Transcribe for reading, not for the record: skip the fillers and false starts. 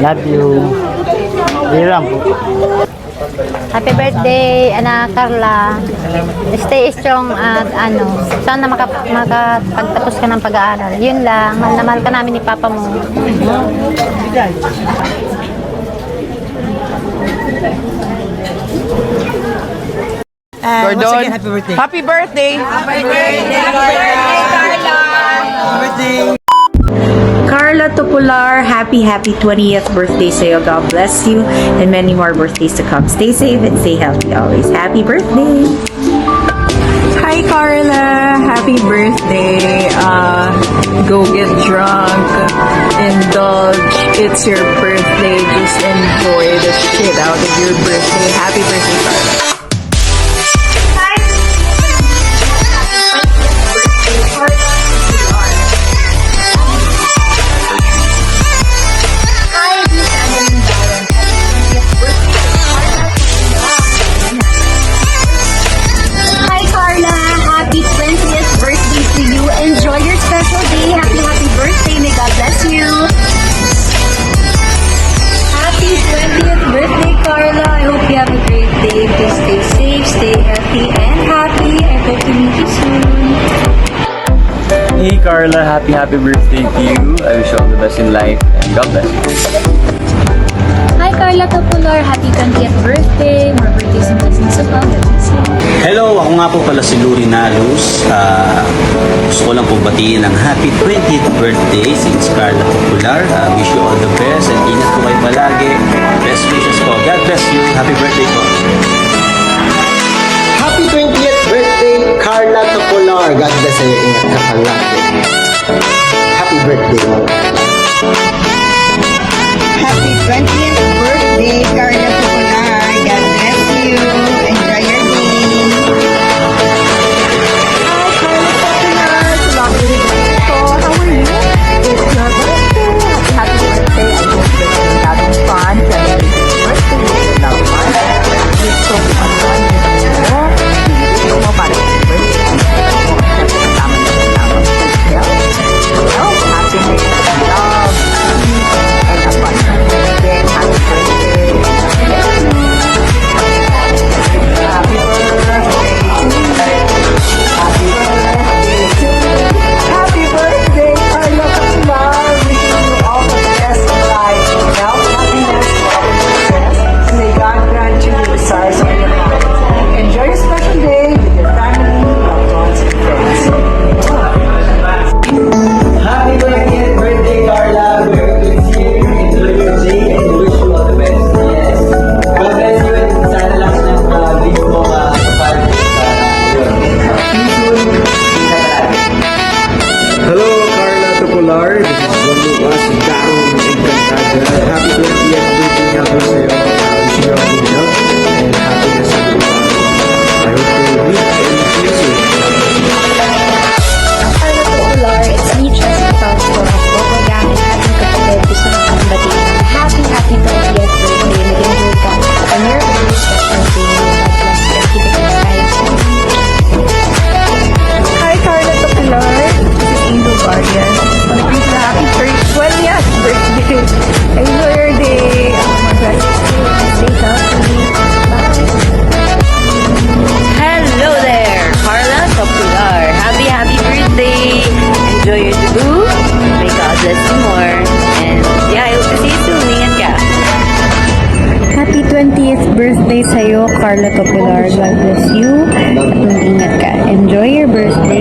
Love you. Biram po. Happy birthday, Ana Carla. Stay strong at sana makapagtapos ka ng pag-aaral. Yun lang, mahal na mahal ka namin ni Papa mo. Gordon, once again, happy birthday. Happy birthday! Happy birthday, Carla! Happy birthday! Carla Topular, happy 20th birthday sa'yo. God bless you and many more birthdays to come. Stay safe and stay healthy always. Happy birthday! Hi Carla! Happy birthday! Go get drunk, indulge. It's your birthday. Just enjoy the shit out of your birthday. Happy birthday, Carla! Hi Carla, happy 20th birthday to you. Enjoy your special day. Happy birthday. May God bless you. Happy 20th birthday, Carla. I hope you have a great day. Please stay safe, stay healthy, and happy. I hope to meet you soon. Hey Carla, happy birthday to you. I wish you all the best in life and God bless you. Hi Carla Topular, happy 20th birthday. More birthdays and blessings to come. God bless you. Hello, ako nga po pala si Luri Nalos. Gusto ko lang po batiin ng happy 20th birthday si Carla Topular. Wish you all the best and ingat po kayo palagi. Best wishes po. God bless you. Happy birthday po. Happy 20th birthday, Carla Topular. God bless sa'yo. Ingat ka palagi. Happy birthday, Lord. Happy 20th birthday, Carla Topular. God bless you. Enjoy your day. Hi, Carla Topular. Lovely to how are you? It's your birthday. Happy birthday. I hope that you're having fun celebrating your birthday with your loved ones. It's so fun with mo. Hindi mo para sa birthday. Kasama na kasama sa health, happiness, love, peace, and abundance. Again, happy birthday. Happy birthday to you. Happy birthday to you. Happy birthday, Carla Topular. Wishing you all the best of life, health, happiness, love, and success. May God grant you the desires of your heart. Enjoy your special day with your family, loved ones, and friends. Happy 20th birthday, Carla. We're good to see you. Enjoy your day and we wish you all the best. Yes. God bless you and sana lang ng dreams mo kapag yun. See you soon. Ingat ka lagi. Hello, Carla Topular. This is Juan Lucas, Darong Encantada. Happy 20th birthday nga po sa'yo. Wish you all good health and happiness in your life. I hope to meet and see you soon. Carla Topular, it's me, Chelsea Fausto of Bogogan, and ating kapatid. Gusto na kami batiin ng happy 20th birthday. Nag-enjoy ka on your very special day. God bless you. Keep it inspiring. Hi, Carla Topular. This is Angel Guardian. Want to wish you a happy 20th birthday. Enjoy your day. Stay healthy. Bye. Hello there, Carla Topular. Happy birthday. Enjoy your debut. May God bless you more. And yeah, I hope to see you soon. Ingat ka. Happy 20th birthday sa'yo, Carla Topular. God bless you. At mag-ingat ka. Enjoy your birthday.